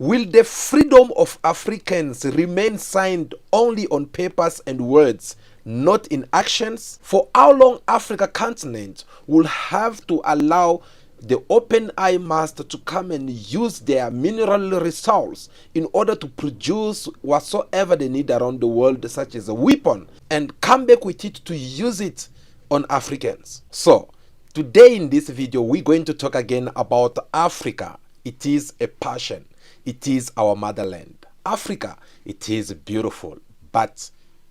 Will the freedom of Africans remain signed only on papers and words, not in actions? For how long Africa continent will have to allow the open eye master to come and use their mineral resources in order to produce whatsoever they need around the world, such as a weapon, and come back with it to use it on Africans? So today in this video we're going to talk again about Africa. It is a passion. It is our motherland. Africa, it is beautiful, but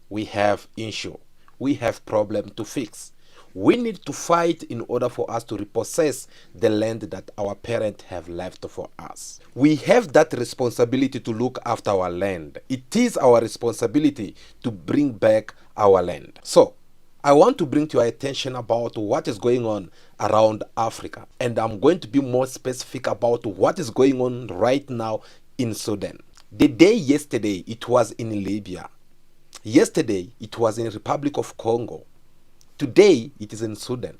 we have issue. We have problem to fix. We need to fight in order for us to repossess the land that our parents have left for us. We have that responsibility to look after our land. It is our responsibility to bring back our land. So I want to bring to your attention about what is going on around Africa, and I'm going to be more specific about what is going on right now in Sudan. The day yesterday it was in Libya. Yesterday it was in Republic of Congo. Today it is in Sudan.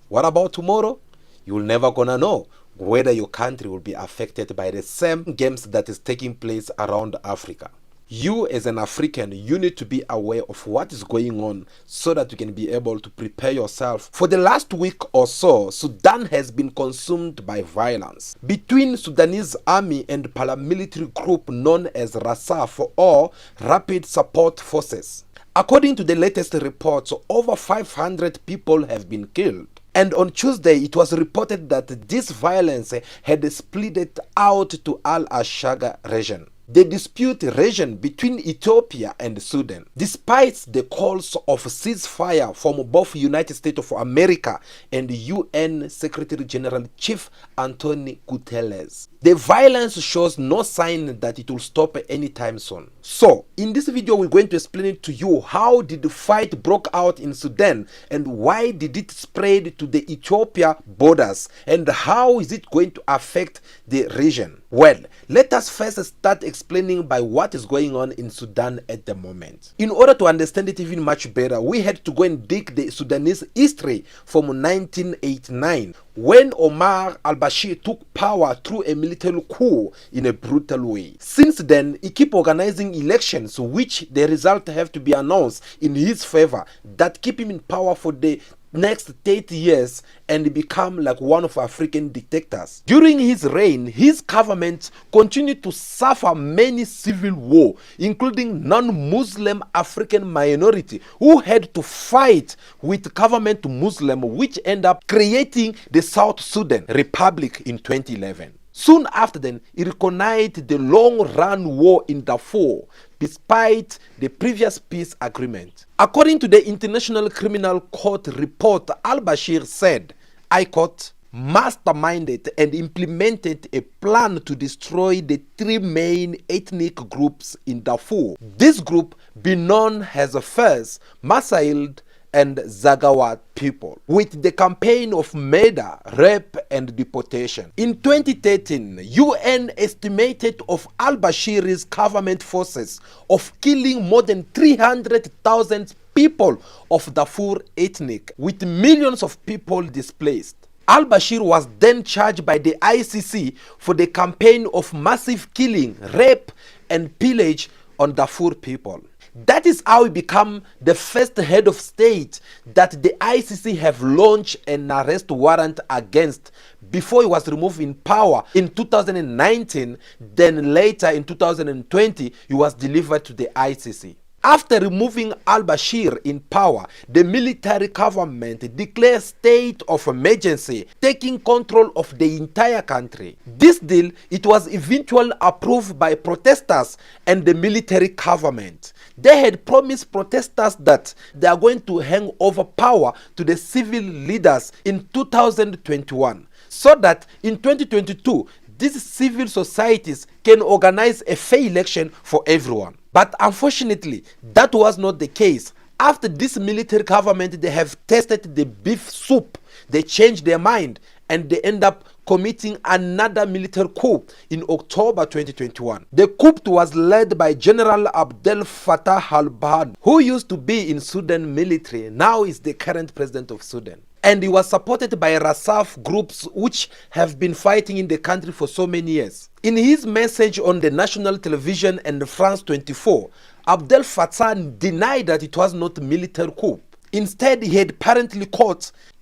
What about tomorrow? You'll never gonna know whether your country will be affected by the same games that is taking place around Africa. You as an African, you need to be aware of what is going on so that you can be able to prepare yourself. For the last week or so, Sudan has been consumed by violence between Sudanese army and paramilitary group known as RASAF, or Rapid Support Forces. According to the latest reports, over 500 people have been killed. And on Tuesday, it was reported that this violence had split out to Al-Ashaga region, the dispute region between Ethiopia and Sudan. Despite the calls of ceasefire from both United States of America and UN Secretary General Chief Antonio Guterres, the violence shows no sign that it will stop anytime soon. So, in this video, we're going to explain it to you. How did the fight broke out in Sudan, and why did it spread to the Ethiopia borders, and how is it going to affect the region? Well, let us first start explaining by what is going on in Sudan at the moment. In order to understand it even much better, we had to go and dig the Sudanese history from 1989, when Omar al-Bashir took power through a military coup in a brutal way. Since then, he keep organizing elections which the result have to be announced in his favor, that keep him in power for the next 30 years and become like one of African dictators. During his reign, his government continued to suffer many civil war, including non-Muslim African minority who had to fight with government Muslim, which end up creating the South Sudan Republic in 2011. Soon after then, he recognized the long-run war in Darfur despite the previous peace agreement. According to the International Criminal Court report, al-Bashir said, I quote, masterminded and implemented a plan to destroy the three main ethnic groups in Darfur. This group, be known as the First, Masailed, and Zagawat people, with the campaign of murder, rape, and deportation. In 2013, UN estimated of al-Bashir's government forces of killing more than 300,000 people of Darfur ethnic, with millions of people displaced. Al-Bashir was then charged by the ICC for the campaign of massive killing, rape, and pillage on Darfur people. That is how he became the first head of state that the ICC have launched an arrest warrant against before he was removed in power in 2019. Then later in 2020, he was delivered to the ICC. After removing al-Bashir in power, the military government declared state of emergency, taking control of the entire country. This deal, it was eventually approved by protesters and the military government. They had promised protesters that they are going to hand over power to the civil leaders in 2021, so that in 2022, these civil societies can organize a fair election for everyone. But unfortunately, that was not the case. After this military government, they have tested the beef soup, they changed their mind and they end up committing another military coup in October 2021. The coup was led by General Abdel Fattah al-Burhan, who used to be in Sudan military, now is the current president of Sudan. and he was supported by RASAF groups which have been fighting in the country for so many years. In his message on the national television and France 24, Abdel Fattah denied that it was not a military coup. Instead, he had apparently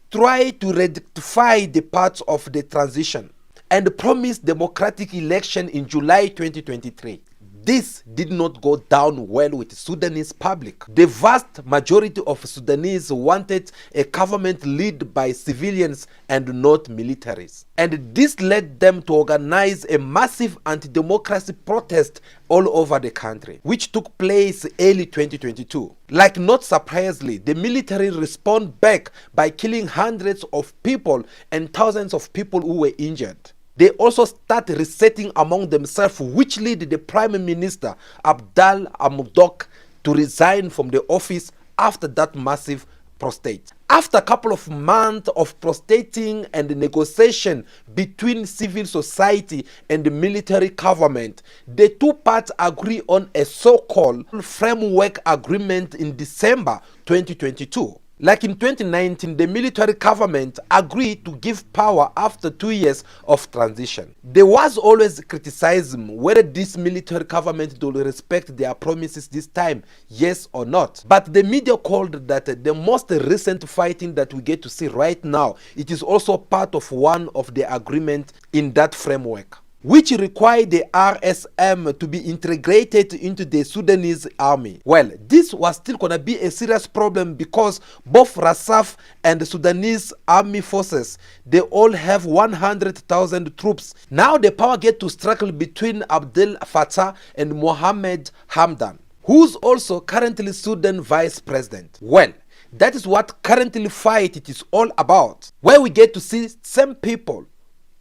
tried to rectify the parts of the transition and promised democratic election in July 2023. This did not go down well with the Sudanese public. The vast majority of Sudanese wanted a government led by civilians and not militaries. And this led them to organize a massive anti-democracy protest all over the country, which took place early 2022. Like, not surprisingly, the military responded back by killing hundreds of people and thousands of people who were injured. They also start resetting among themselves, which led the Prime Minister Abdel Hamdok to resign from the office after that massive protest. After a couple of months of prostrating and negotiation between civil society and the military government, the two parties agree on a so-called framework agreement in December 2022. Like in 2019, the military government agreed to give power after 2 years of transition. There was always criticism whether this military government will respect their promises this time, yes or not. But the media called that the most recent fighting that we get to see right now, it is also part of one of the agreement in that framework, which required the RSM to be integrated into the Sudanese army. Well, this was still gonna be a serious problem because both RASAF and the Sudanese army forces, they all have 100,000 troops. Now the power get to struggle between Abdel Fattah and Mohamed Hamdan, who's also currently Sudan vice president. Well, that is what currently fight it is all about, where we get to see same people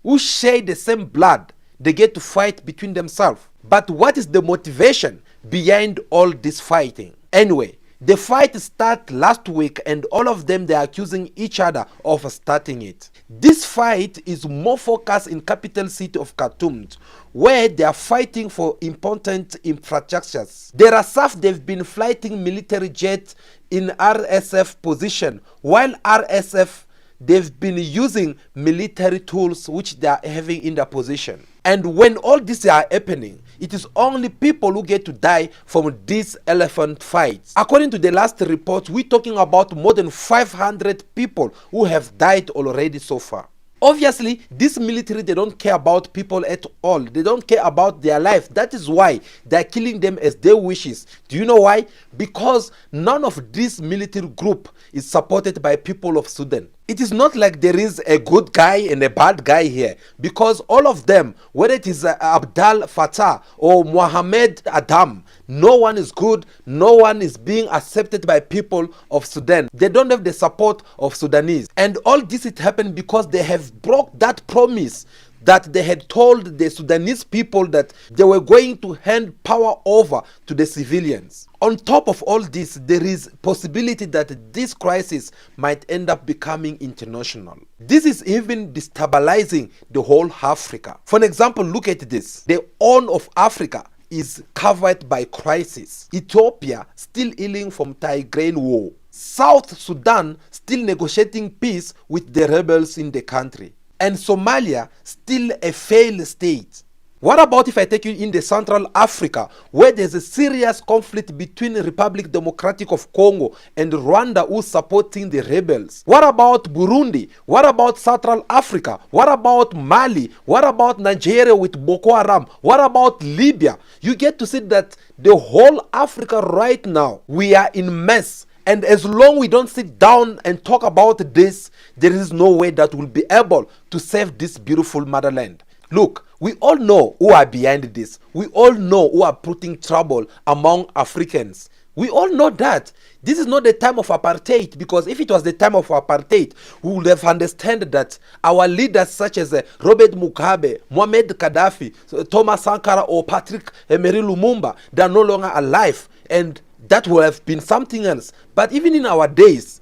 who share the same blood. They get to fight between themselves. But what is the motivation behind all this fighting? Anyway, the fight started last week and all of them, they are accusing each other of starting it. This fight is more focused in capital city of Khartoum, where they are fighting for important infrastructures. The RASAF, they've been flying military jets in RSF position, while RSF, they've been using military tools which they are having in their position. And when all this are happening, it is only people who get to die from these elephant fights. According to the last report, we're talking about more than 500 people who have died already so far. Obviously, this military, they don't care about people at all. They don't care about their life. That is why they're killing them as their wishes. Do you know why? Because none of this military group is supported by people of Sudan. It is not like there is a good guy and a bad guy here, because all of them, whether it is Abdel Fattah or Mohamed Adam, no one is good, no one is being accepted by people of Sudan. They don't have the support of Sudanese. And all this it happened because they have broke that promise that they had told the Sudanese people that they were going to hand power over to the civilians. On top of all this, there is possibility that this crisis might end up becoming international. This is even destabilizing the whole Africa. For an example, look at this. The Horn of Africa is covered by crisis. Ethiopia still healing from Tigrayan war. South Sudan still negotiating peace with the rebels in the country. And Somalia still a failed state. What about if I take you in the Central Africa, where there's a serious conflict between the Republic Democratic of Congo and Rwanda, who's supporting the rebels? What about Burundi? What about Central Africa? What about Mali? What about Nigeria with Boko Haram? What about Libya? You get to see that the whole Africa right now, we are in mess. And as long we don't sit down and talk about this, there is no way that we'll be able to save this beautiful motherland. Look, we all know who are behind this. We all know who are putting trouble among Africans. We all know that. This is not the time of apartheid, because if it was the time of apartheid, we would have understood that our leaders such as Robert Mugabe, Muammar Gaddafi, Thomas Sankara or Patrick Emery Lumumba, they are no longer alive, and that would have been something else. But even in our days,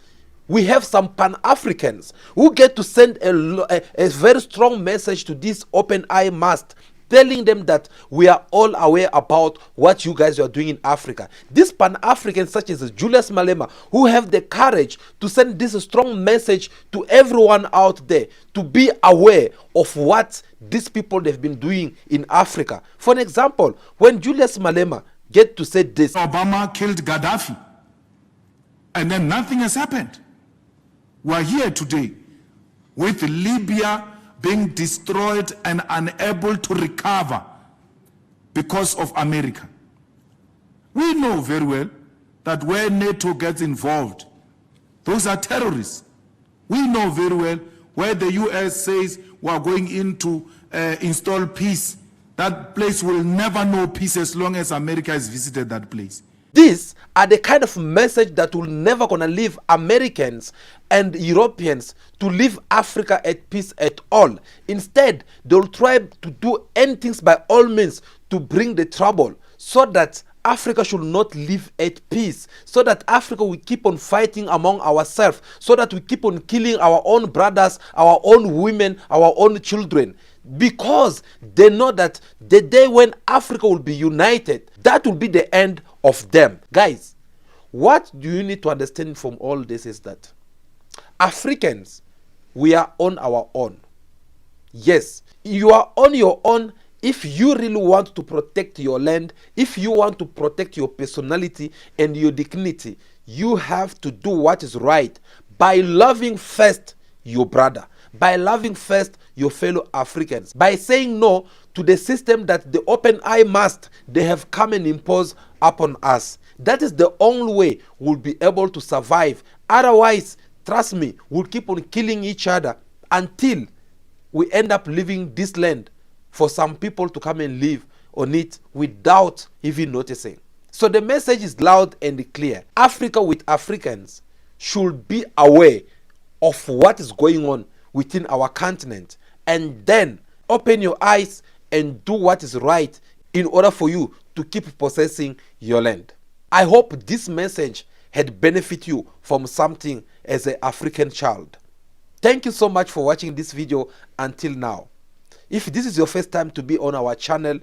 we have some Pan-Africans who get to send a very strong message to this open eye must telling them that we are all aware about what you guys are doing in Africa. These Pan-Africans such as Julius Malema, who have the courage to send this strong message to everyone out there to be aware of what these people they've been doing in Africa. For an example, when Julius Malema get to say this, Obama killed Gaddafi, and then nothing has happened. We're here today with Libya being destroyed and unable to recover because of America. We know very well that where NATO gets involved, those are terrorists. We know very well where the US says we're going in to install peace. That place will never know peace as long as America has visited that place. These are the kind of message that will never gonna leave Americans and Europeans to leave Africa at peace at all. Instead, they'll try to do anything by all means to bring the trouble so that Africa should not live at peace, so that Africa will keep on fighting among ourselves, so that we keep on killing our own brothers, our own women, our own children. Because they know that the day when Africa will be united, that will be the end of them. Guys, what do you need to understand from all this is that Africans, we are on our own. Yes, you are on your own if you really want to protect your land, if you want to protect your personality and your dignity. You have to do what is right by loving first your brother, by loving first your fellow Africans, by saying no to the system that the open eye must they have come and impose upon us. That is the only way we'll be able to survive. Otherwise, trust me, we'll keep on killing each other until we end up leaving this land for some people to come and live on it without even noticing. So the message is loud and clear. Africa with Africans should be aware of what is going on within our continent, and then open your eyes and do what is right in order for you to keep possessing your land. I hope this message had benefited you from something as an African child. Thank you so much for watching this video until now. If this is your first time to be on our channel,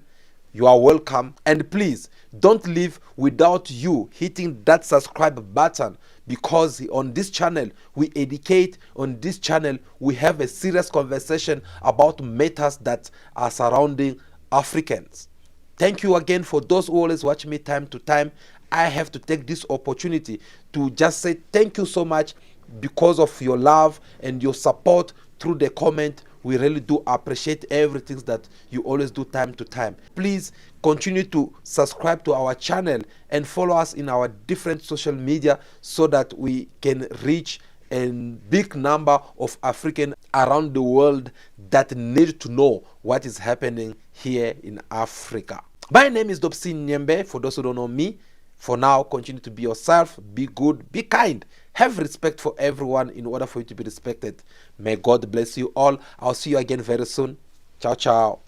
you are welcome, and please don't leave without you hitting that subscribe button, because on this channel we educate, on this channel we have a serious conversation about matters that are surrounding Africans. Thank you again for those who always watch me time to time. I have to take this opportunity to just say thank you so much because of your love and your support through the comment. We really do appreciate everything that you always do time to time. Please continue to subscribe to our channel and follow us in our different social media so that we can reach a big number of Africans around the world that need to know what is happening here in Africa. My name is Dobsi Nyembe, for those who don't know me. For now, continue to be yourself, be good, be kind, have respect for everyone in order for you to be respected. May God bless you all. I'll see you again very soon. Ciao, ciao.